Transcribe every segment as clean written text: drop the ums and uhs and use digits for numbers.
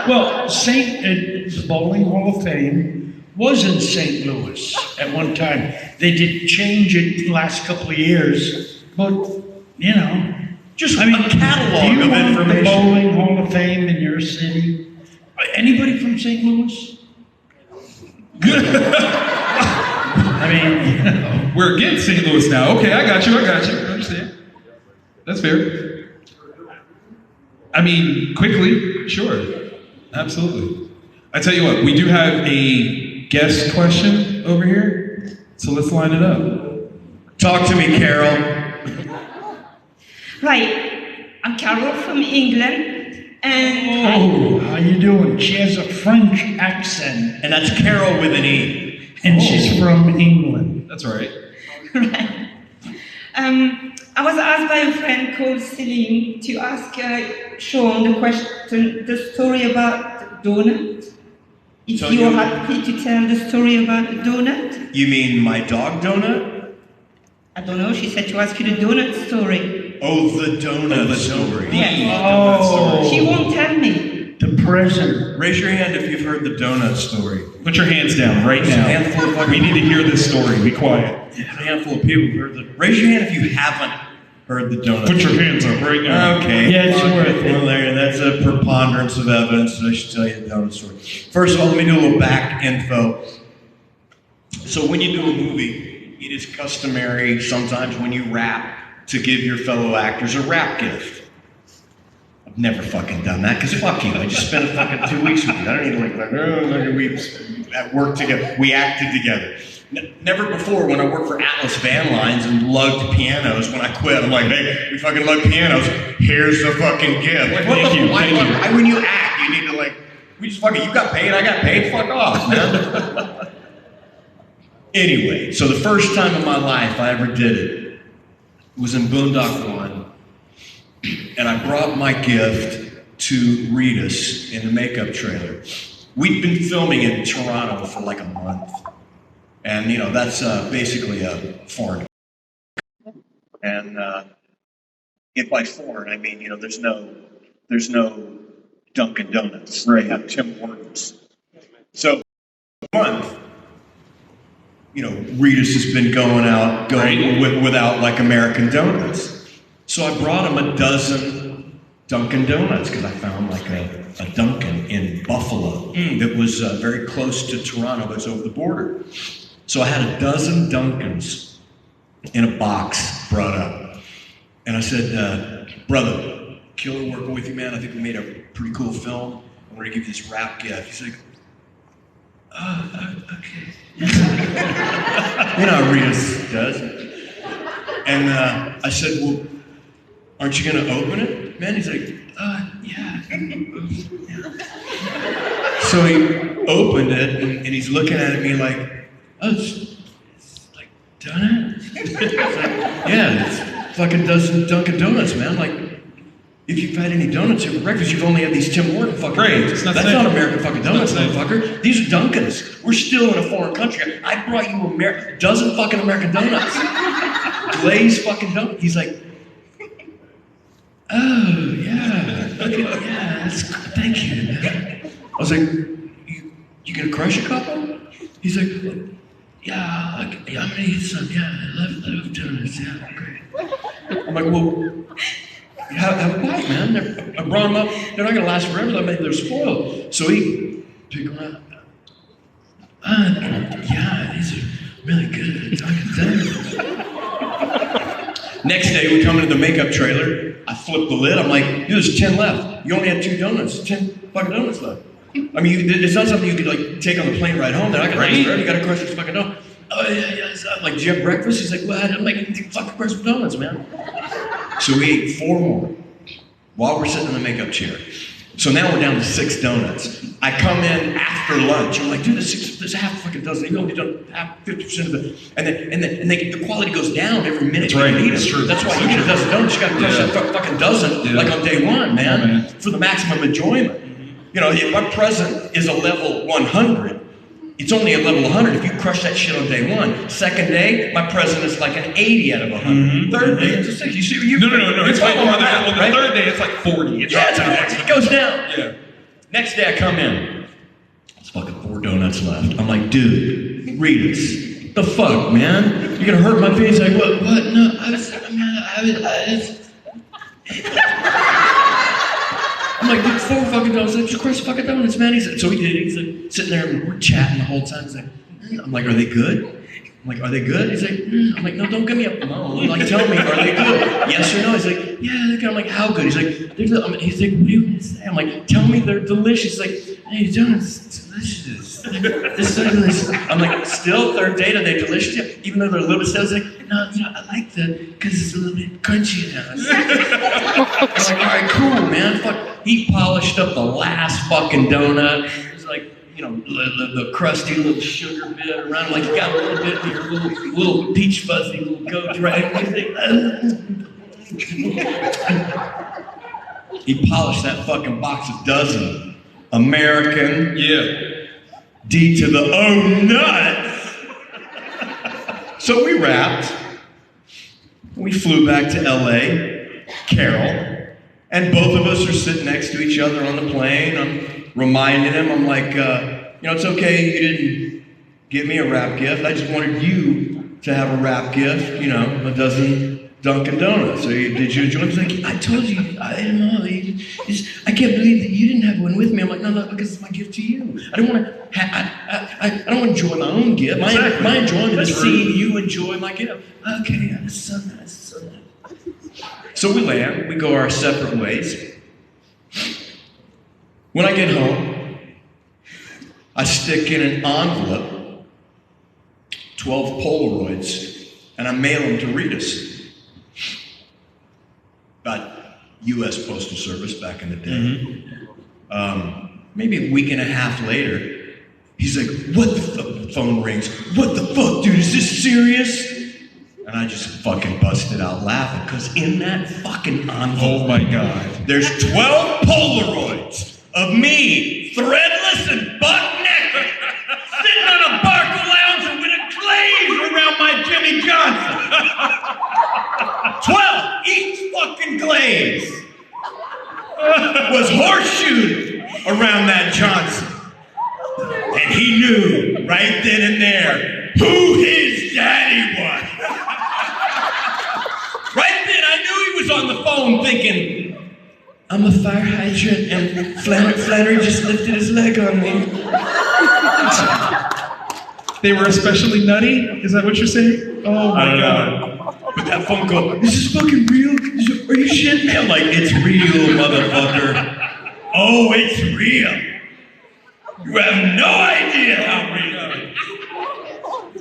Well, the Bowling Hall of Fame was in St. Louis at one time. They did change it the last couple of years, but, you know. Just a catalog of information. The Bowling Hall of Fame in your city? Anybody from St. Louis? I mean, you know. We're against St. Louis now. Okay, I got you. I understand. That's fair. I mean, quickly, sure. Absolutely. I tell you what, we do have a guest question over here, so let's line it up. Talk to me, Carol. Right, I'm Carol from England, and... Oh, how you doing? She has a French accent. And that's Carol with an E. And she's from England. That's right. Right. I was asked by a friend called Celine to ask Sean the story about the donut. If So you're happy to tell the story about the donut. You mean my dog donut? I don't know, she said to ask you the donut story. Oh, the donut story. Yes. Oh. She won't tell me. The present. Raise your hand if you've heard the donut story. Put your hands down right There's now. a handful of We need to hear this story. Be quiet. There's a handful of people who've heard the... Raise your hand if you haven't heard the donut Put story. your hands up right now. Okay. Yeah, it's worth it. Well, there, that's a preponderance of evidence that I should tell you the donut story. First of all, let me do a little back info. So when you do a movie, it is customary sometimes when you rap to give your fellow actors a rap gift. I've never fucking done that, because fuck you. I just spent fucking 2 weeks with you. I don't need to we worked together. We acted together. Never before, when I worked for Atlas Van Lines and lugged pianos, when I quit, I'm like, hey, we fucking lug pianos. Here's the fucking gift. Like, what Thank the you, why, thank you. why, when you act, you need to like, we just fucking, you got paid, I got paid, fuck off, man. Anyway, so the first time in my life I ever did it was in Boondock 1, and I brought my gift to Rita's in the makeup trailer. We'd been filming in Toronto for like a month, and you know that's basically a foreign. And if by foreign I mean there's no Dunkin' Donuts. Right. They have Tim Hortons. So a month. Rita's has been going without like American donuts. So I brought him a dozen Dunkin' Donuts because I found like a Dunkin' in Buffalo that was very close to Toronto, but it's over the border. So I had a dozen Dunkins in a box brought up. And I said, brother, killer working with you, man. I think we made a pretty cool film. I'm going to give you this rap gift. He's like, okay. You know how Rita's does. And I said, well, aren't you going to open it, man? He's like, yeah. So he opened it, and he's looking at me like, oh, it's like donut? It's like, yeah, it's fucking dozen Dunkin' Donuts, man. Like, if you've had any donuts here for breakfast, you've only had these Tim Hortons fucking donuts. That's not American fucking donuts, motherfucker. These are Dunkins. We're still in a foreign country. I brought you a dozen fucking American donuts. Glazed fucking donuts. He's like, oh, yeah. Okay, yeah, that's good. Thank you, man. I was like, you gonna crush a couple? He's like, yeah, I'm gonna eat some. Yeah, I love donuts. Yeah, great. I'm like, well, have a bite, man. I brought them up. They're not going to last forever. They're spoiled. So he picked them up. Yeah, these are really good. Next day, we come into the makeup trailer. I flip the lid. I'm like, dude, there's 10 left. You only had 2 donuts. 10 fucking donuts left. I mean, it's not something you could like take on the plane ride home. They're not going to last forever. You got to crush this fucking donut. Oh, yeah. I'm like, do you have breakfast? He's like, well, I'm like, fucking crush some donuts, man. So we ate 4 more while we're sitting in the makeup chair. So now we're down to 6 donuts. I come in after lunch. I'm like, dude, there's half a fucking dozen. You've only done 50% of the, and then the quality goes down every minute. That's right. You eat That's it. true. That's why you get a dozen donuts. You got to crush that fucking dozen like on day 1, man, for the maximum enjoyment. If my present is a level 100. It's only a level 100 if you crush that shit on day 1. Second day, my present is like an 80 out of 100. Third day, it's a 60. You see, No. It's like more than that. Well, the right? third day, it's like 40. It drops down. It goes down. Yeah. Next day I come in. There's fucking 4 donuts left. I'm like, dude, Rita's. The fuck, man? You're gonna hurt my face? Like, what? No, I was. I'm like, dude, 4 fucking donuts. Like, of course, fucking donuts, man. So he did. He's like sitting there and we're chatting the whole time. He's like, I'm like, are they good? I'm like, are they good? He's like, I'm like, no, don't give me a moan. Like, tell me, are they good? Yes or no? He's like, yeah, they're good. I'm like, how good? He's like, he's like, what are you gonna say? I'm like, tell me they're delicious. He's like, hey, donuts, delicious. It's so delicious. I'm like, still, 3rd date, are they delicious? Yeah. Even though they're a little bit stale, he's like, no, I like because it's a little bit crunchy now. I'm like, all right, cool, man. Fuck. He polished up the last fucking donut. It was like, the crusty little sugar bit around, like you got a little bit of your little peach fuzzy little goat, right? He polished that fucking box of dozen. American. Yeah. D to the O nuts. So we wrapped. We flew back to LA, Carol, and both of us are sitting next to each other on the plane. I'm reminding him, I'm like, it's okay you didn't give me a wrap gift. I just wanted you to have a wrap gift, a dozen Dunkin' Donuts. So did you enjoy it? He's like, I told you, I don't know. I can't believe that you didn't have one with me. I'm like, no, because it's my gift to you. I don't want to, I don't want to enjoy my own gift. My enjoyment is seeing you enjoy my gift. Okay, that's so nice, so nice. So we land, we go our separate ways. When I get home, I stick in an envelope 12 Polaroids, and I mail them to Rita's. About U.S. Postal Service back in the day. Maybe a week and a half later, he's like, what the phone rings. What the fuck, dude, is this serious? And I just fucking busted out laughing, because in that fucking envelope, Oh my God. there's 12 Polaroids of me, threadless and butt naked, sitting on a Barca lounge with a glaze around my Jimmy Johnson. 12, each fucking glaze was horseshoed around that Johnson. And he knew right then and there who his daddy was. Right then I knew he was on the phone thinking, I'm a fire hydrant and Flanery just lifted his leg on me. They were especially nutty? Is that what you're saying? Oh my God. But that phone call, is this fucking real? Are you shitting me? I'm like, it's real, motherfucker. Oh, it's real. You have no idea how real.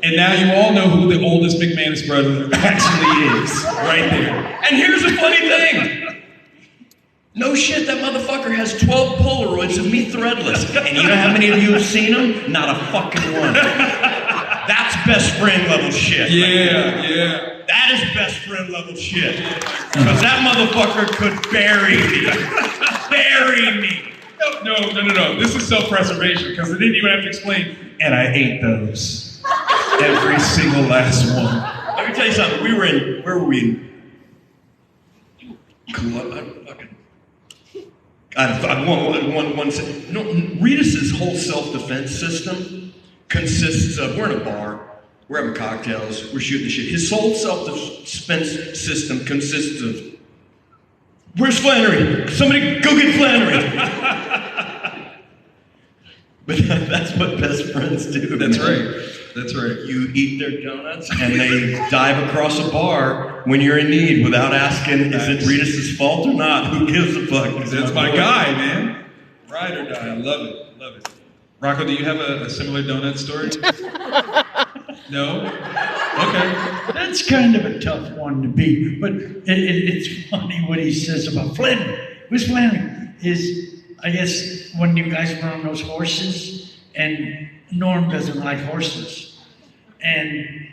And now you all know who the oldest McManus brother actually is. Right there. And here's the funny thing. No shit, that motherfucker has 12 Polaroids of me threadless. And you know how many of you have seen them? Not a fucking one. That's best friend level shit. Yeah, yeah. That is best friend level shit. Because that motherfucker could bury me. Bury me. No. This is self-preservation, because I didn't even have to explain. And I ate those. Every single last one. Let me tell you something. Where were we in? Rita's whole self-defense system consists of, we're in a bar, we're having cocktails, we're shooting the shit. His whole self-defense system consists of, where's Flanery? Somebody go get Flanery. But that's what best friends do. That's right. That's right. You eat their donuts and they dive across a bar when you're in need without asking, is it Rita's fault or not? Who gives a fuck? That's my guy, man. Ride or die. I love it. Love it. Rocco, do you have a similar donut story? No? Okay. That's kind of a tough one to beat, but it's funny what he says about Flanery. Who's Flanery? I guess when you guys were on those horses, and Norm doesn't like horses, and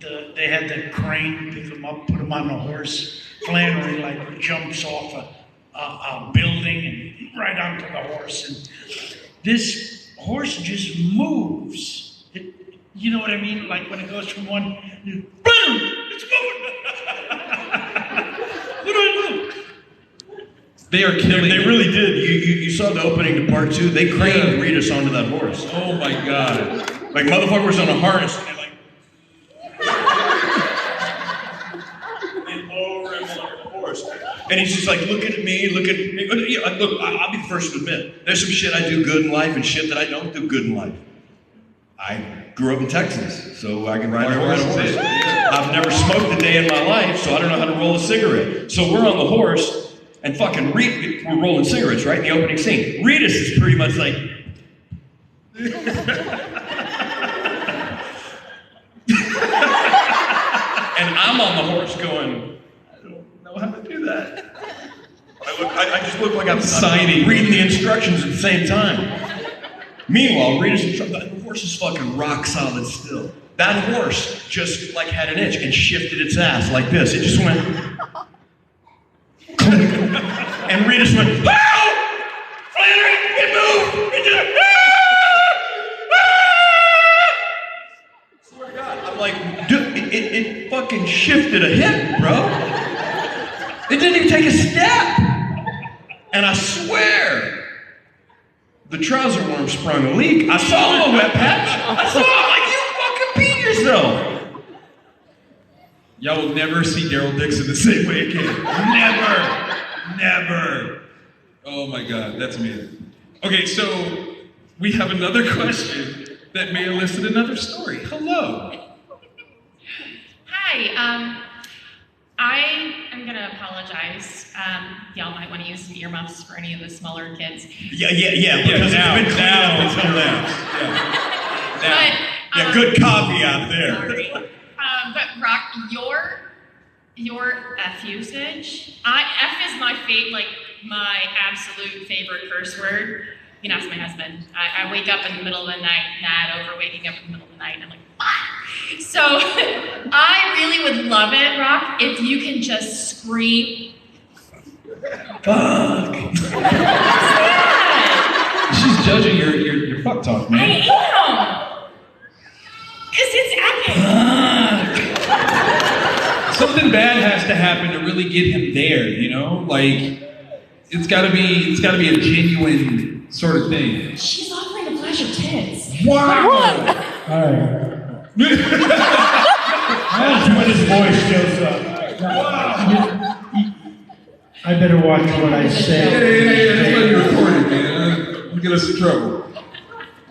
they had that crane pick them up, put them on the horse. Flanery like jumps off a building and right onto the horse, and this horse just moves. You know what I mean? Like when it goes from one, boom, it's moving. What do I do? They are killing. They really did. You saw the opening to part 2. They craned Ritas onto that horse. Oh my God. Like motherfuckers on a harness. And they're like, and over and over the horse. And he's just like looking at me, looking at me. Look, I'll be the first to admit, there's some shit I do good in life and shit that I don't do good in life. I grew up in Texas, so I can ride a horse. I've never smoked a day in my life, so I don't know how to roll a cigarette. So we're on the horse, and fucking we're rolling cigarettes, right, in the opening scene. Ritas is pretty much like... and I'm on the horse going, I don't know how to do that. I just look like I'm signing, reading the instructions at the same time. Meanwhile, Rita's the horse is fucking rock solid still. That horse just like had an itch and shifted its ass like this. It just went. And Rita just went, "Wow! Flanery, it moved! It just, Swear to God, I'm like, dude, it fucking shifted a hip, bro. It didn't even take a step. And I swear, the trouser worm sprung a leak. I saw a little wet patch. I saw it like you fucking beat yourself. Y'all will never see Daryl Dixon the same way again. Never. Oh my God, that's amazing. Okay, so we have another question that may elicit another story. Hello. Hi, I am gonna apologize. Y'all might want to use some earmuffs for any of the smaller kids. Yeah, because it's been cleaned up until now. But, good caveat there. Sorry. But Rock, your F usage, F is my my absolute favorite curse word. You can ask my husband. I wake up in the middle of the night, mad over waking up in the middle of the night, and I'm like, fuck. So I really would love it, Rock, if you can just scream. Fuck. She's judging your fuck talk, man. I am. Cause it's epic. Something bad has to happen to really get him there, you know? Like, it's gotta be a genuine sort of thing. She's offering to flash her tits. Wow! Alright. That's when his voice goes up. I better watch what I say. Yeah. That's why you recorded, man. Don't get us in trouble.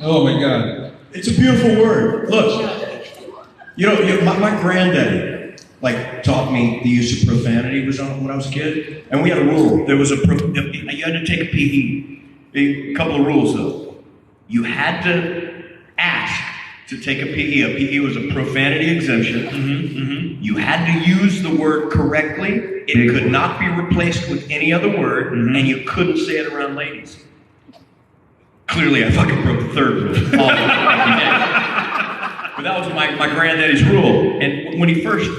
Oh my God. It's a beautiful word. Look, my granddaddy taught me the use of profanity when I was a kid, and we had a rule. There was you had to take a PE. A couple of rules though. You had to ask to take a PE. A PE was a profanity exemption. You had to use the word correctly. It could not be replaced with any other word, and you couldn't say it around ladies. Clearly, I fucking broke the third rule. But that was my granddaddy's rule. And when he first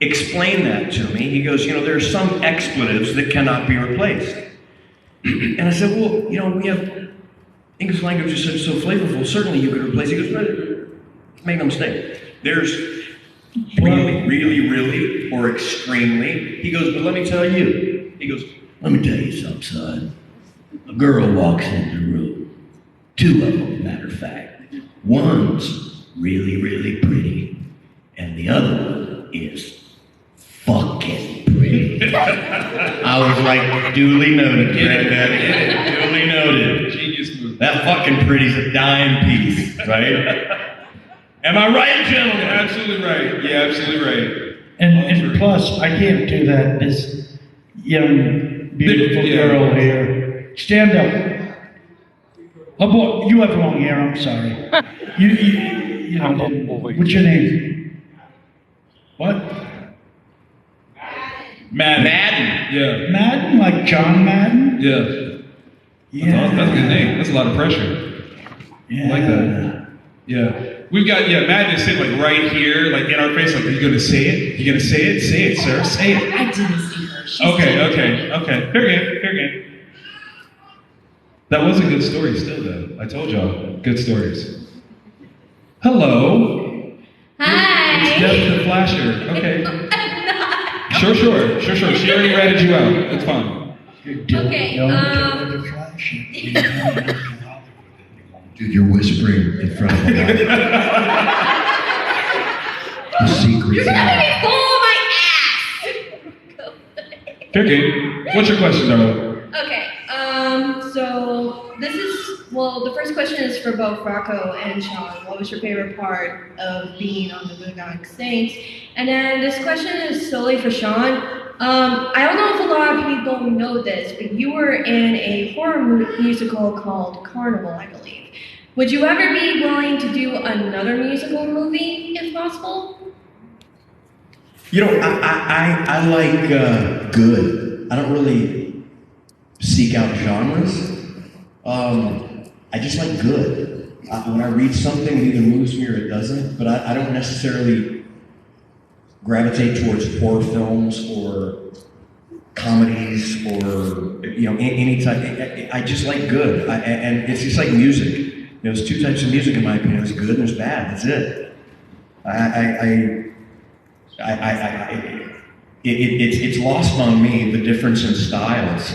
explained that to me, he goes, there are some expletives that cannot be replaced. And I said, well, we have English language is so flavorful. Certainly you could replace it. He goes, make no mistake. There's really, really, really, or extremely. He goes, but let me tell you. He goes, let me tell you something, son. A girl walks in the room. 2 of them, matter of fact. One's really, really pretty, and the other one is fucking pretty. I was like, duly noted, Granddaddy. Duly noted. Genius move. That fucking pretty's a dime piece, right? Am I right, gentlemen? You're absolutely right. Yeah, absolutely right. And plus, I can't do that. This young, beautiful girl here. Stand up. Oh boy, you have long hair. I'm sorry. What's your name? What? Madden. Yeah. Madden, like John Madden? Yeah. Yeah. That's a good name. That's a lot of pressure. Yeah. I like that. Yeah. We've got, Madden is sitting right here, in our face, are you going to say it? You going to say it? Say it, sir. Say it. I didn't see her. She's Okay. Fair game. That was a good story still, though. I told y'all. Good stories. Hello. Hi. It's Jeff the Flasher. Okay. Sure. She already ratted you out. It's fine. Okay, Don't do the flashing. Dude, you're whispering in front of a mic. The secret. You're gonna make me pull my ass! Fair game. What's your question, Darla? Okay, so this is, well, the first question is for both Rocco and Sean. What was your favorite part of being on the Boondock Saints? And then this question is solely for Sean. I don't know if a lot of people know this, but you were in a horror musical called Carnival, I believe. Would you ever be willing to do another musical movie, if possible? You know, I like good. I don't really seek out genres. I just like good. When I read something, it either moves me or it doesn't, but I don't necessarily gravitate towards horror films or comedies or, you know, any type. I just like good. And it's just like music. You know, there's two types of music in my opinion. There's good and there's bad. That's it. It's lost on me, the difference in styles.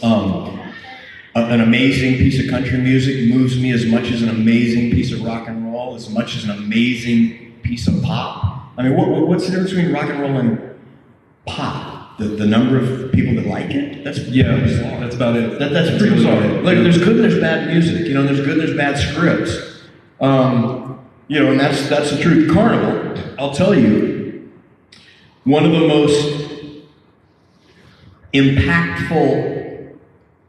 An amazing piece of country music moves me as much as an amazing piece of rock and roll, as much as an amazing piece of pop. I mean, what's the difference between rock and roll and pop? The number of people that like it? That's bizarre. That's about it. That's pretty bizarre. Like, there's good and there's bad music. You know, there's good and there's bad scripts. You know, and that's the truth. Carnival, I'll tell you, one of the most impactful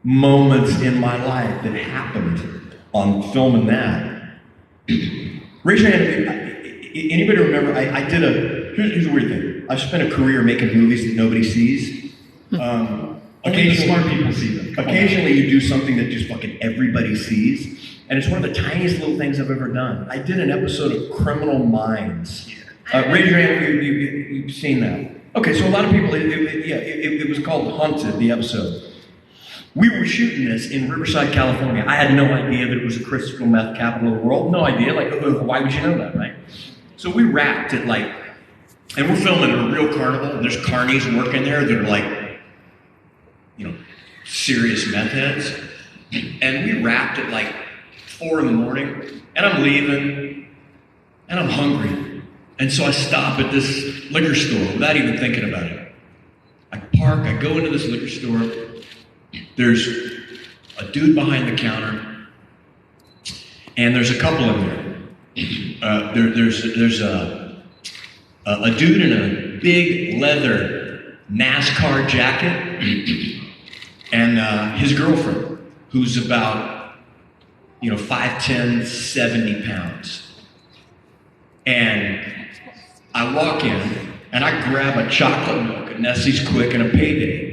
moments in my life that happened on filming that. Raise your hand. Anybody remember? I did here's a weird thing. I've spent a career making movies that nobody sees. Occasionally, smart people see them. Occasionally, you do something that just fucking everybody sees, and it's one of the tiniest little things I've ever done. I did an episode of Criminal Minds. Raise your hand if you've seen that. Okay, so a lot of people, it was called Haunted, the episode. We were shooting this in Riverside, California. I had no idea that it was the crystal meth capital of the world. No idea. Like, why would you know that, right? So we wrapped it like, and we're filming a real carnival, and there's carnies working there that are like, you know, serious meth heads. And we wrapped at like 4 a.m, and I'm leaving, and I'm hungry. And so I stop at this liquor store without even thinking about it. I park, I go into this liquor store. There's a dude behind the counter, and there's a couple in there. There's a dude in a big leather NASCAR jacket, and his girlfriend, who's about, 5'10", 70 pounds. And I walk in, and I grab a chocolate milk, a Nestle's Quick, and a Payday.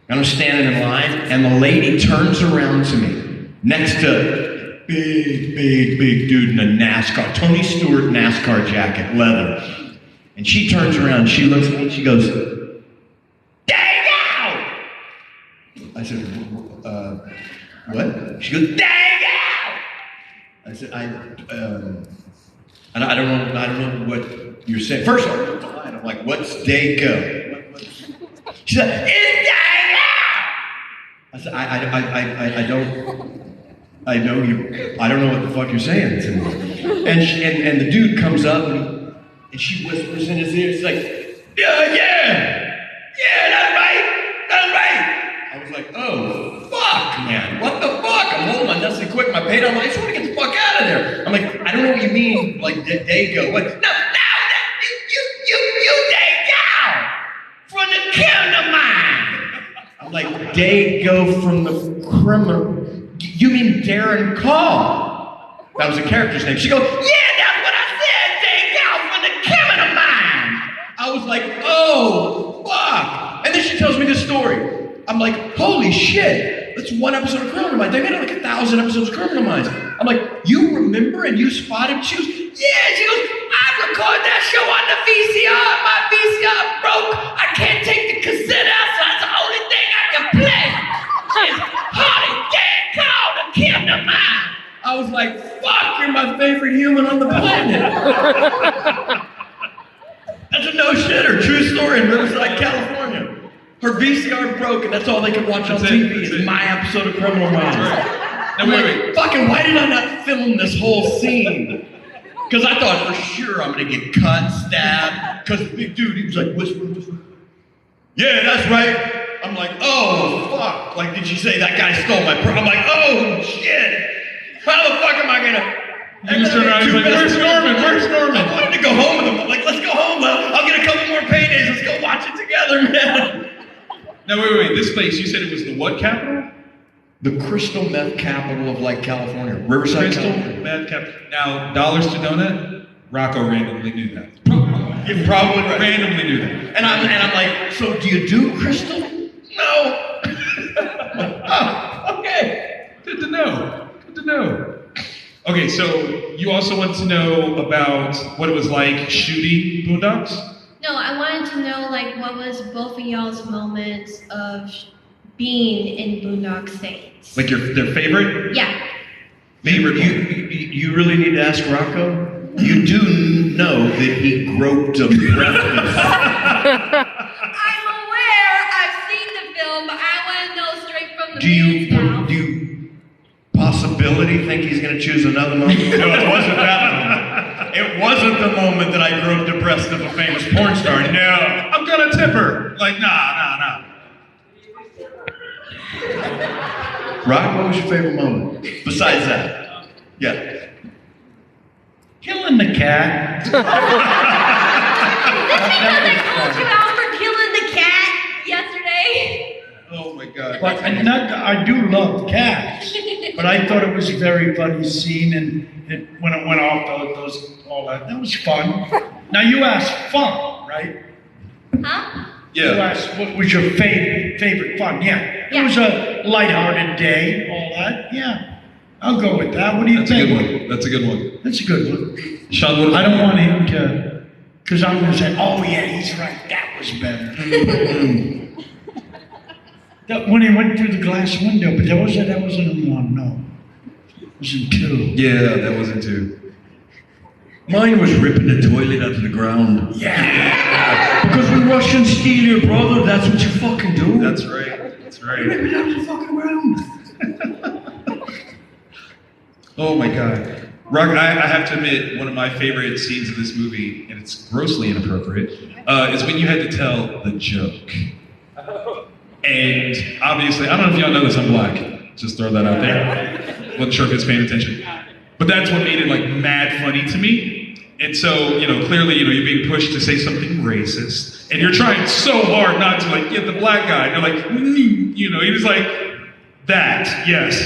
And I'm standing in line, and the lady turns around to me, next to big dude in a NASCAR, Tony Stewart NASCAR jacket, leather. And she turns around, and she looks at me, and she goes, "Dang out!" I said, what? She goes, "Dang out!" I said, I don't know what you're saying. First of all, I'm like, what's Dago? She said, "It's dang out!" I said, I don't know what the fuck you're saying to me. And the dude comes up and she whispers in his ear, she's like, yeah, that's right. I was like, oh, fuck, man, what the fuck? I'm holding my Nestle Quick, my Payday, I'm like, I just want to get the fuck out of there. I'm like, I don't know what you mean, like, Dago. What? No, you Dago from the criminal mind. I'm like, Dago from the criminal. You mean Darren Call? That was a character's name. She goes, yeah, that's what I said, Dago from the criminal mind. I was like, oh, fuck. And then she tells me this story. I'm like, holy shit, that's one episode of Criminal Minds. They made like 1,000 episodes of Criminal Minds. I'm like, you remember and you spotted? She goes, yeah. She goes, I recorded that show on the VCR. My VCR broke. I can't take the cassette out, so that's the only thing I can play. It's Hardy Dad Call the Criminal Mind. I was like, fuck, you're my favorite human on the planet. That's a no-shitter, true story in Riverside, California. Her VCR broke, and that's all they could watch on That's TV it. is my episode of Criminal Minds. Now, I'm wait, like, wait. fucking, why did I not film this whole scene? Because I thought for sure I'm gonna get cut, stabbed. Because the big dude, he was like whispering. Yeah, that's right. I'm like, oh fuck. Like, did she say that guy stole my I'm like, oh shit. How the fuck am I gonna? You just turn around and he's like, where's Norman? Where's Norman? I wanted to go home with him. I'm like, let's go home. I'll get a couple more paydays. Let's go watch it together, man. Now, wait. This place, you said it was the what capital? The crystal meth capital of like California, Riverside, Crystal California. Meth Capital. Now, dollars to donut? Rocco randomly knew that. You're probably right. Randomly knew that. And I'm like, so do you do crystal? No. Oh, okay. Good to know. Good to know. Okay, so you also want to know about what it was like shooting Boondocks? No, I wanted to know, like, what was both of y'all's moments of being in Boondock Saints? Like their favorite? Yeah. Favorite moment. You really need to ask Rocco. You do know that he groped a breakfast. I'm aware. I've seen the film, but I want to know straight from the Do man's mouth. you possibility think he's going to choose another moment? No, it wasn't that moment. It wasn't the moment that I groped the breast of a famous porn star. No. I'm gonna tip her. Like, nah. Rock, what was your favorite moment? Besides that. Yeah. Killing the cat. Is this because I called you out for killing the cat yesterday? Oh my god. But I do love cats. But I thought it was a very funny scene, and when it went off, all that was fun. Now you asked fun, right? Huh? You Yeah. asked what was your favorite fun? Yeah. It was a lighthearted day, all that. Yeah. I'll go with that. What do you That's a think? good one. That's a good one. That's a good one. Sean, what I about don't want him to, because I'm going to say, oh yeah, he's right. That was better. That, when he went through the glass window, but that wasn't in one, no. It was in two. Yeah, that wasn't too. Mine was ripping the toilet out of the ground. Yeah. Because when Russians steal your brother, that's what you fucking do. That's right. That's right. Rip it out of the fucking ground. Oh my god. Rock, I have to admit, one of my favorite scenes of this movie, and it's grossly inappropriate, is when you had to tell the joke. And obviously, I don't know if y'all know this, I'm black. Just throw that out there. Wasn't sure if it's paying attention. But that's what made it like mad funny to me. And so, clearly, you're being pushed to say something racist. And you're trying so hard not to like get the black guy. And you're like, you're just like, that, yes.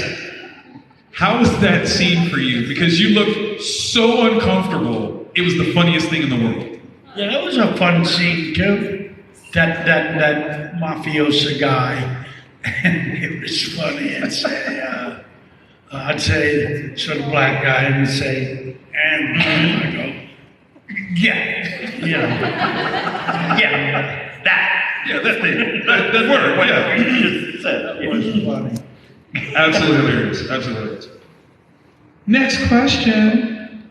How was that scene for you? Because you looked so uncomfortable. It was the funniest thing in the world. Yeah, that was a fun scene too. That mafiosa guy, and it was funny. I'd say sort of black guy, and say, and I go, yeah, that. Yeah, that word, yeah. You just said it was funny. Absolutely hilarious. Absolutely hilarious. Next question.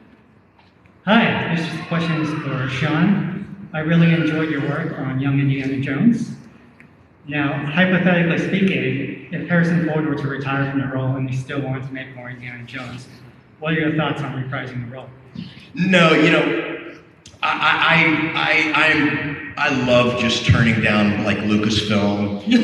Hi, this question is for Sean. I really enjoyed your work on Young Indiana Jones. Now, hypothetically speaking, if Harrison Ford were to retire from the role and he still wanted to make more Indiana Jones, what are your thoughts on reprising the role? No, I love just turning down like Lucasfilm. You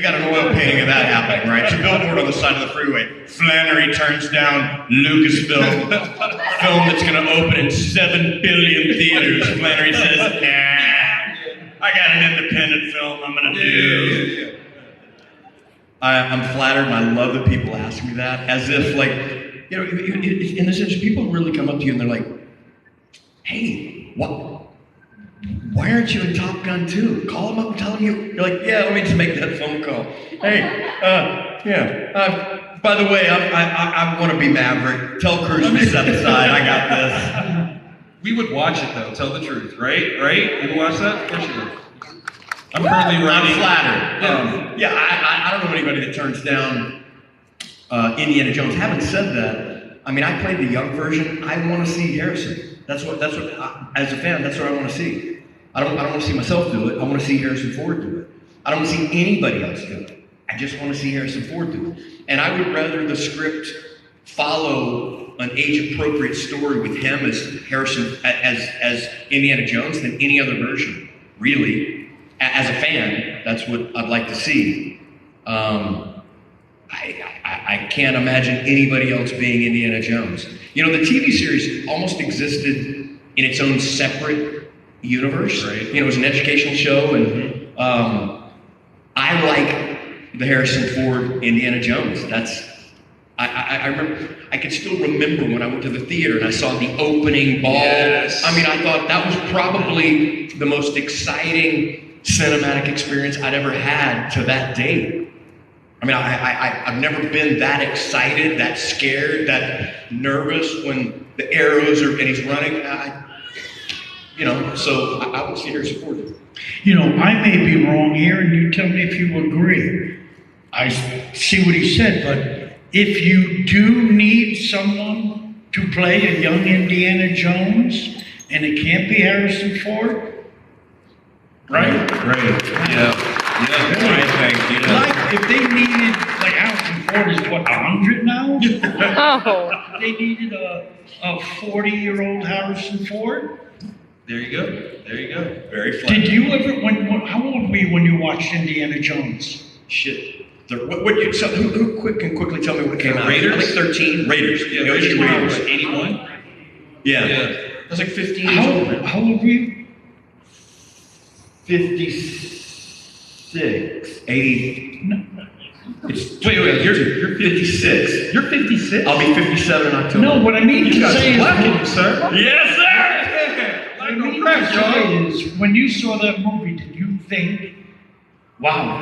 got an oil painting of that happening, right? It's a billboard on the side of the freeway. Flanery turns down Lucasfilm, film that's going to open in 7 billion theaters. Flanery says, nah, I got an independent film I'm going to do. I'm flattered, and I love that people ask me that, as if like, in this instance, people really come up to you and they're like, hey, why aren't you in Top Gun 2? Call them up and tell them you're like, yeah, let me just make that phone call. Hey, by the way, I want to be Maverick. Tell Cruise to step aside, I got this. We would watch it though, tell the truth, right? Right? You would watch that? Of course you would. I'm currently writing. I'm flattered. I don't know anybody that turns down Indiana Jones. Having said that, I mean, I played the young version. I want to see Harrison. That's what. As a fan, that's what I want to see. I don't want to see myself do it. I want to see Harrison Ford do it. I don't want to see anybody else do it. I just want to see Harrison Ford do it. And I would rather the script follow an age-appropriate story with him as Harrison, as Indiana Jones than any other version, really. As a fan, that's what I'd like to see. I can't imagine anybody else being Indiana Jones. You know, the TV series almost existed in its own separate universe. Right. You know, it was an educational show, and I like the Harrison Ford Indiana Jones. I remember, I can still remember when I went to the theater and I saw the opening ball. Yes. I mean, I thought that was probably the most exciting cinematic experience I'd ever had to that date. I mean, I've never been that excited, that scared, that nervous when the arrows are, and he's running. So I would see Harrison Ford. You know, I may be wrong here, and you tell me if you agree. I see what he said, but if you do need someone to play a young Indiana Jones, and it can't be Harrison Ford, right? Right. Yeah. I think, Like, if they needed, like Harrison Ford is what, 100 now? Oh. They needed a 40-year-old Harrison Ford? There you go. There you go. Very flat. Did you ever, how old were you when you watched Indiana Jones? Shit. Who can quickly tell me what came out? Raiders? I think 13. Raiders. Yeah, The OG Raiders. Raiders. 81? Yeah. Yeah. I was like 15 years old. How old were you? 56. 80. No. Wait, you're 56. You're 56? I'll be 57 in October. No, what I mean to say is, sir. Yes, sir! what I mean to say is, when you saw that movie, did you think, wow,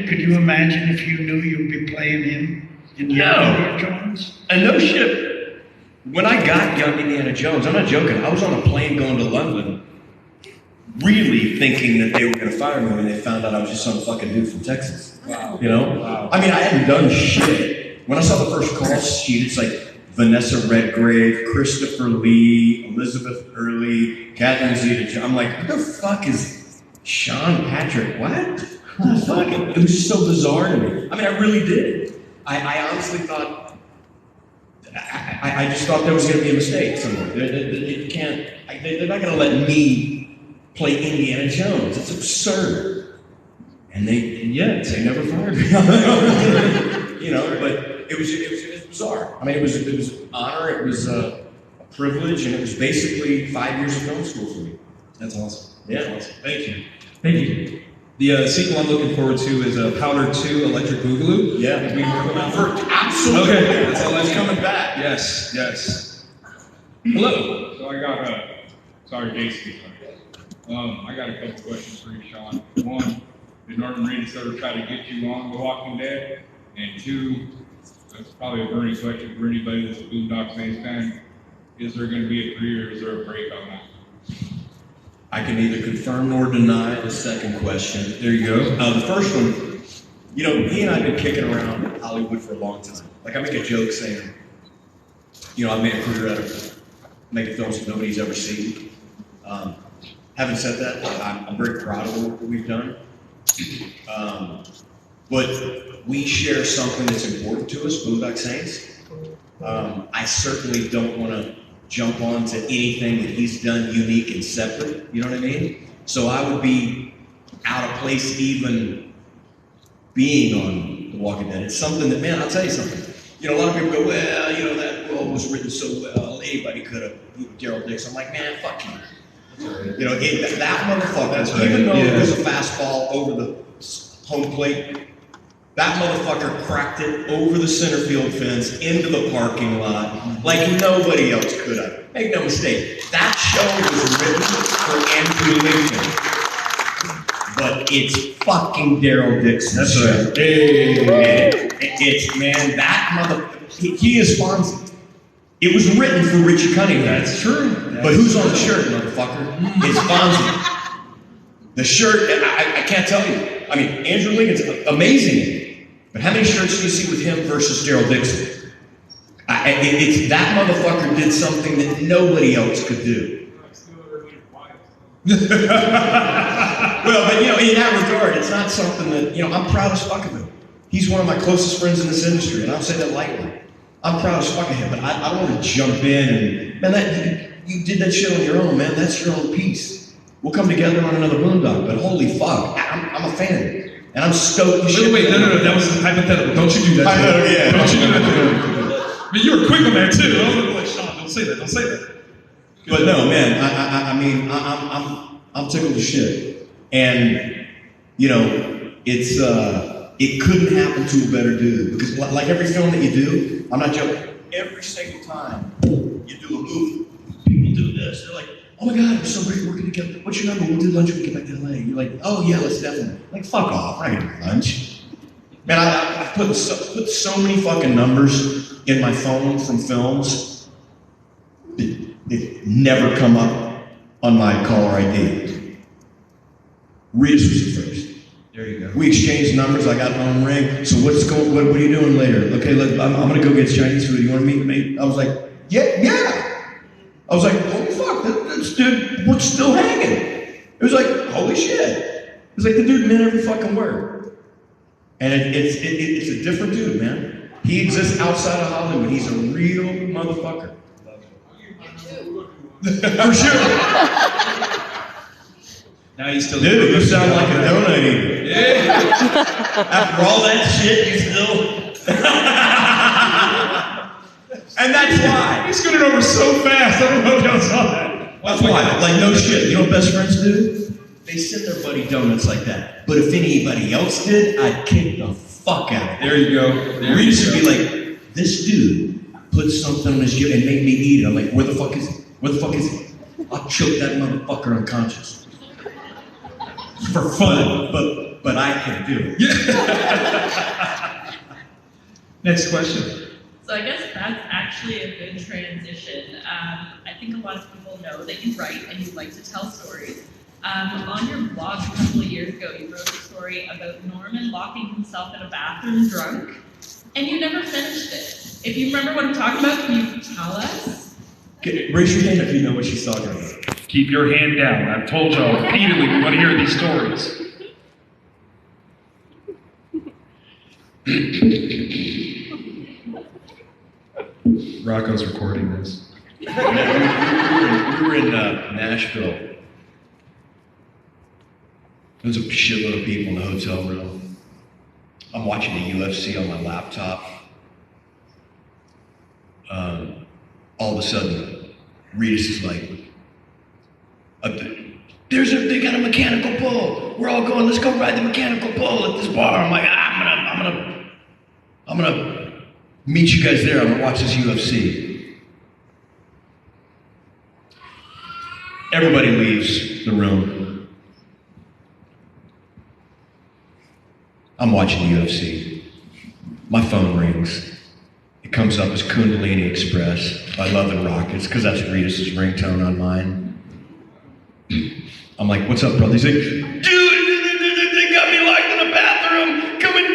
could you imagine if you knew you'd be playing him in Indiana Jones? And no shit. When I got young Indiana Jones, I'm not joking, I was on a plane going to London, really thinking that they were going to fire me when they found out I was just some fucking dude from Texas. Wow. You know? Wow. I mean, I hadn't done shit. When I saw the first call sheet, it's like Vanessa Redgrave, Christopher Lee, Elizabeth Hurley, Catherine Zeta. I'm like, what the fuck is Sean Patrick? What? What the fuck? It was just so bizarre to me. I mean, I really did. I honestly thought, I just thought there was going to be a mistake somewhere. You can't, they're not going to let me play Indiana Jones. It's absurd. And they never fired me. You know, but it was bizarre. I mean, it was an honor, it was a privilege, and it was basically 5 years of film school for me. That's awesome. Yeah. That's awesome. Thank you. Thank you. The sequel I'm looking forward to is Powder 2 Electric Boogaloo. Yeah. Did we work on that? Absolutely. Okay, that's all I It's need. coming back. Yes. Hello. So I got sorry, Jason. I got a couple questions for you, Sean. One, did Norman Reedus ever try to get you on The Walking Dead? And two, that's probably a burning question for anybody that's a Boondock Saints fan. Is there going to be a 3 or is there a break on that? I can neither confirm nor deny the second question. There you go. The first one, you know, he and I have been kicking around Hollywood for a long time. Like, I make a joke saying, you know, I've made a career out of making films that nobody's ever seen. Having said that, I'm very proud of what we've done. But we share something that's important to us, Boondock Saints. I certainly don't want to jump onto anything that he's done unique and separate, you know what I mean? So I would be out of place even being on The Walking Dead. It's something that, man, I'll tell you something. You know, a lot of people go, well, you know, that role was written so well, anybody could have, Daryl Dix. I'm like, man, fuck you. You know, that motherfucker, even though it was a fastball over the home plate, that motherfucker cracked it over the center field fence into the parking lot like nobody else could have. Make no mistake, that show was written for Andrew Lincoln, but it's fucking Daryl Dixon. That's right. It's, man, that motherfucker, he is Fonzie. It was written for Richie Cunningham. That's true. But who's on the shirt, motherfucker? It's Fonzie. The shirt, I can't tell you. I mean, Andrew Lincoln's amazing. But how many shirts do you see with him versus Daryl Dixon? It's that motherfucker did something that nobody else could do. Well, but in that regard, it's not something that, I'm proud as fuck of him. He's one of my closest friends in this industry, and I don't say that lightly. I'm proud as fuck of him, but I don't want to jump in and, man, you did that shit on your own, man. That's your own piece. We'll come together on another Boondock, but holy fuck, I'm a fan. And I'm stoked. Wait, no, that was hypothetical. Don't you do that. Hypothetical, yeah. Don't you do that. I mean, you were quick on that too. I was like, Sean, don't say that. But no, man, I'm tickled to shit. And, it's, it couldn't happen to a better dude. Because like every film that you do, I'm not joking, every single time you do a movie, people do this. They're like, oh my God, it was so great working together. What's your number? We'll do lunch when we get back to LA. You're like, oh yeah, let's definitely. Like, fuck off, I'm not gonna do lunch. Man, I've put so many fucking numbers in my phone from films that never come up on my caller ID. Reese was the first. There you go. We exchanged numbers. I got my own ring. So what are you doing later? Okay, I'm gonna go get Chinese food. You wanna meet me? I was like, yeah. I was like, holy fuck, this dude was still hanging. It was like, holy shit. It was like the dude meant every fucking word. And it's a different dude, man. He exists outside of Hollywood. He's a real motherfucker. For sure. Now you still. Dude, you sound like a donut eater. Yeah. After all that shit, you still. And that's why. He scooted over so fast. I don't know if y'all saw that. That's why. Like, no shit. You know what best friends do? They send their buddy donuts like that. But if anybody else did, I'd kick the fuck out of it. There you go. Reed used to be like, this dude put something on his gift and made me eat it. I'm like, where the fuck is he? Where the fuck is he? I'll choke that motherfucker unconscious. For fun, but I can do it. Yeah. Next question. So I guess that's actually a good transition. I think a lot of people know that you write and you like to tell stories. On your blog a couple of years ago, you wrote a story about Norman locking himself in a bathroom drunk, and you never finished it. If you remember what I'm talking about, can you tell us? Raise your hand if you know what she's talking about. Keep your hand down. I've told y'all repeatedly we want to hear these stories. Rocco's recording this. We were in Nashville. There's a shitload of people in the hotel room. I'm watching the UFC on my laptop. All of a sudden, Regis is like, they got a mechanical bull. We're all going, let's go ride the mechanical bull at this bar. I'm like, I'm gonna meet you guys there. I'm gonna watch this UFC. Everybody leaves the room. I'm watching the UFC. My phone rings. It comes up as Kundalini Express by Love and Rockets, because that's Regis' ringtone on mine. I'm like, what's up, brother? He's like, dude, they got me locked in the bathroom. Come and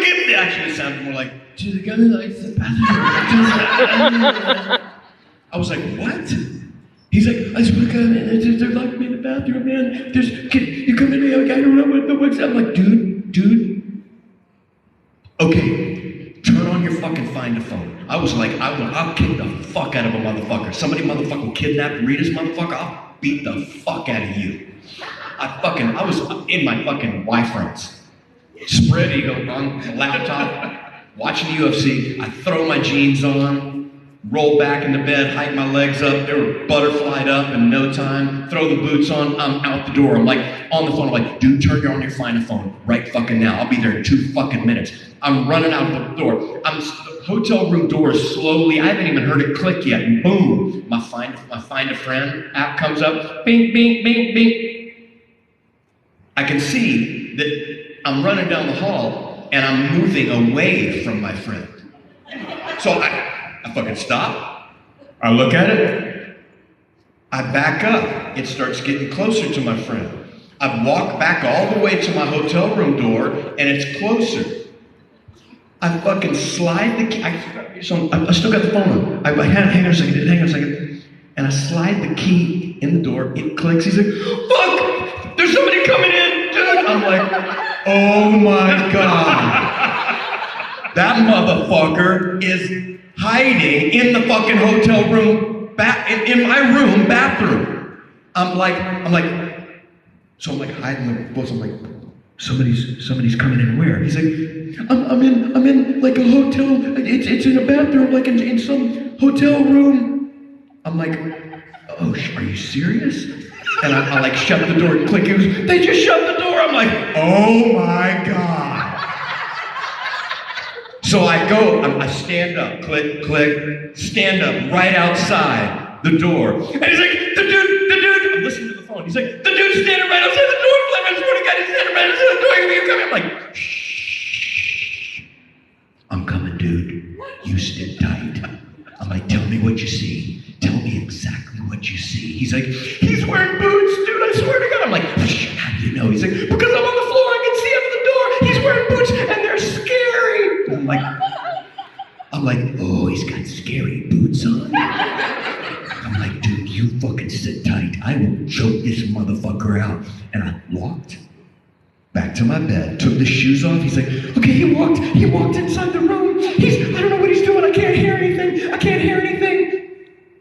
get me. Actually, it sounded more like, dude, they got me locked in the bathroom. I was like, what? He's like, I just woke up and they're locking me in the bathroom, man. You come in here, I don't know what's up. I'm like, dude. Okay, turn on your fucking find a phone. I was like, I'll kick the fuck out of a motherfucker. Somebody motherfucking kidnapped Rita's motherfucker, I'll beat the fuck out of you. I was in my fucking Y-frames. Spread eagle on the laptop, watching the UFC. I throw my jeans on, roll back into bed, hike my legs up. They were butterflied up in no time. Throw the boots on, I'm out the door. I'm like, on the phone, I'm like, dude, turn on your find a phone right fucking now. I'll be there in 2 fucking minutes. I'm running out the door. The hotel room door is slowly, I haven't even heard it click yet. And boom, my find a friend app comes up. Bing, bing, bing, bing. I can see that I'm running down the hall and I'm moving away from my friend. So I fucking stop. I look at it. I back up. It starts getting closer to my friend. I walk back all the way to my hotel room door and it's closer. I fucking slide the key. I still got the phone on. Hang on a second. And And I slide the key in the door, it clicks, he's like, fuck, there's somebody coming in, dude. I'm like, oh my God. That motherfucker is hiding in the fucking hotel room, in my room, bathroom. I'm like, so I'm like hiding the books. I'm like, somebody's coming in where? He's like, I'm in like a hotel. It's in a bathroom, like in some hotel room. I'm like, oh, are you serious? And I like shut the door, click. They just shut the door. I'm like, oh my God. So I go, I stand up, click, stand up right outside the door. And he's like, the dude, I'm listening to the phone. He's like, the dude's standing right outside the door. I swear to God, he's standing right outside the door. Are you coming? I'm like, shh. I'm coming, dude. You sit tight. I'm like, tell me what you see. Tell me exactly what you see. He's like, he's wearing boots, dude. I swear to God. I'm like, how do you know? He's like, because I'm on the floor. I can see him at the door. He's wearing boots, and they're scary. I'm like, oh, he's got scary boots on. I'm like, dude, you fucking sit tight. I will choke this motherfucker out. And I walked back to my bed, took the shoes off. He's like, okay, he walked inside the room. I don't know what he's doing. I can't hear anything.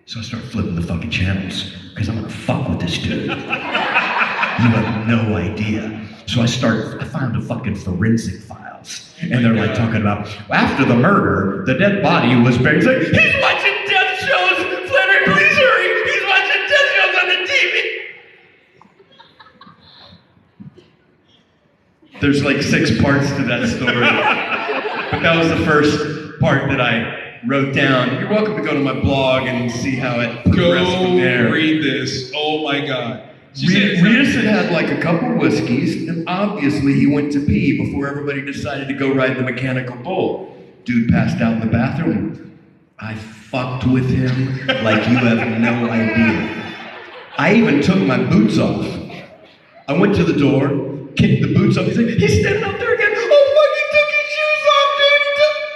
So I start flipping the fucking channels, because I'm gonna fuck with this dude. You have no idea. So I found the fucking forensic files. And they're like talking about, after the murder, the dead body was buried. He's like, he's watching death shows! Flanery, please hurry! He's watching death shows on the TV! There's like 6 parts to that story. But that was the first part that I wrote down. You're welcome to go to my blog and see how it progressed from there. Go read this. Oh my God. Rita had like a couple whiskeys, and obviously he went to pee before everybody decided to go ride the mechanical bull. Dude passed out in the bathroom. I fucked with him like you have no idea. I even took my boots off. I went to the door, kicked the boots off. He's standing up there again. Oh fuck, he took his shoes off, dude.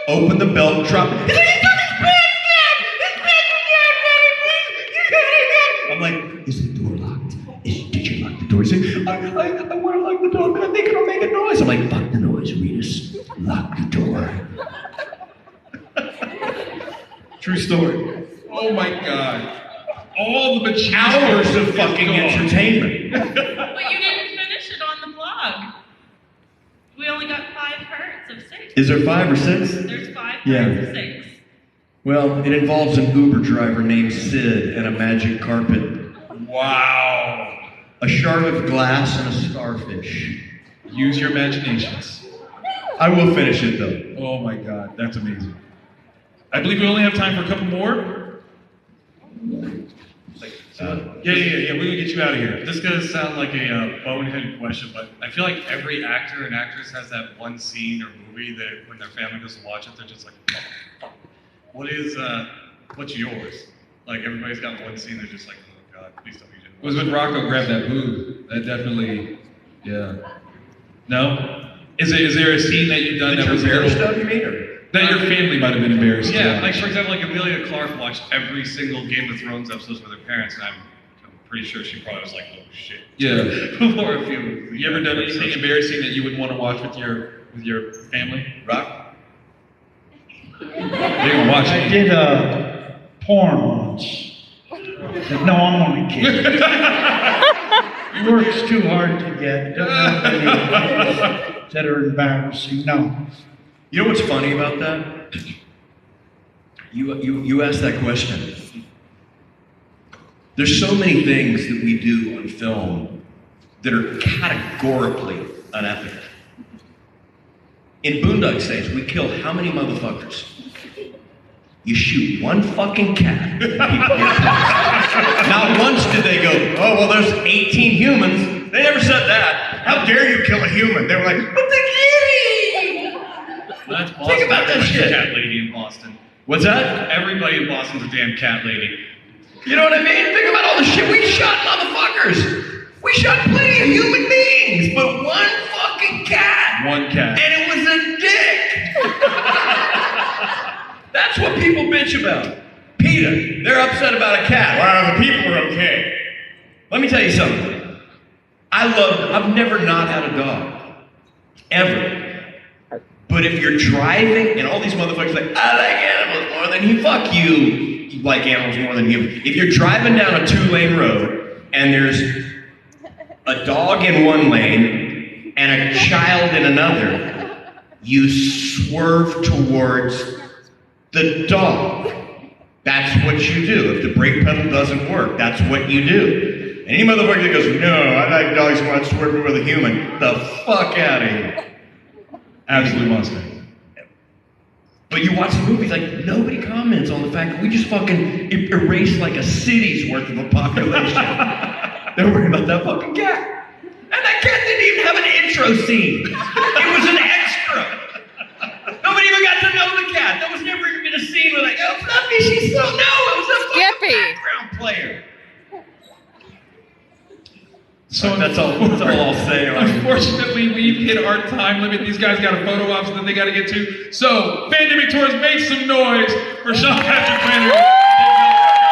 Opened the belt, dropped it. He's like, he took his pants down! His pants are down, Daddy, please! You got it. I'm like, is the door locked? Did you lock the door? He's like, I want to lock the door, but I think it'll make a noise. I'm like, fuck the noise, Retus. Lock the door. True story. Oh my God. All the mature hours of fucking entertainment. But you didn't finish it on the blog. We only got 5 parts of 6. Is there 5 or 6? There's 5 parts Yeah. of 6. Well, it involves an Uber driver named Sid and a magic carpet. Wow. A shard of glass and a starfish. Use your imaginations. I will finish it though. Oh my God, that's amazing. I believe we only have time for a couple more. Yeah, we're gonna get you out of here. This is gonna sound like a boneheaded question, but I feel like every actor and actress has that one scene or movie that when their family goes to watch it, they're just like, oh, what's yours? Like everybody's got one scene, they're just like, oh God, please tell me you didn't. It was when Rocco grabbed that boob. That definitely, yeah. No? Is there a scene that you've done that was embarrassed of, you mean? Or? That your family might have been embarrassed? Yeah, like for example, like Amelia Clark watched every single Game of Thrones episodes with her parents, and I'm pretty sure she probably was like, oh shit. Yeah. Before a few. You ever done anything embarrassing that you wouldn't want to watch with your family? Rock? They gonna watch I it. did a porn once. No, I'm only kidding. It works too hard to get. Don't have any things that are embarrassing. No. You know what's funny about that? You asked that question. There's so many things that we do on film that are categorically unethical. In Boondock Saints, we kill how many motherfuckers? You shoot one fucking cat and people get pissed. Not once did they go, oh, well, there's 18 humans. They never said that. How dare you kill a human? They were like, but the kitty! Well, that's Boston. Think about that Everybody's shit. a cat lady in Boston. What's that? Everybody in Boston's a damn cat lady. You know what I mean? Think about all the shit we shot, motherfuckers. We shot plenty of human beings, but one fucking cat. One cat. And it was a dick. That's what people bitch about. PETA, they're upset about a cat. Well, the people are okay. Let me tell you something. I've never not had a dog. Ever. But if you're driving, and all these motherfuckers like, I like animals more than you, fuck you. You like animals more than you. If you're driving down a 2-lane road, and there's a dog in one lane, and a child in another, you swerve towards the dog. That's what you do. If the brake pedal doesn't work, that's what you do. Any motherfucker that goes, no, I like dogs more, I swerve with a human, the fuck out of here. Absolute monster. But you watch the movies, like, nobody comments on the fact that we just fucking erased like a city's worth of a population. They're worried about that fucking cat. And that cat didn't even have an intro scene. It was an extra. Nobody even got to know the cat. There was never even been a scene where like, oh, Fluffy, she's so... No, it was a fucking background player. So that's all I'll say. Unfortunately, we've hit our time limit. These guys got a photo op that they got to get to. So, Fandemic Tours, make some noise for Sean Patrick Flanery.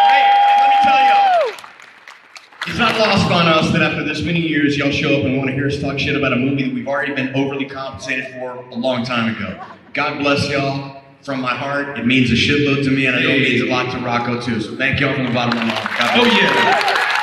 Hey, let me tell y'all, it's not lost on us that after this many years, y'all show up and want to hear us talk shit about a movie that we've already been overly compensated for a long time ago. God bless y'all. From my heart, it means a shitload to me, and I know it means a lot to Rocco too. So thank y'all from the bottom of my heart. Oh yeah.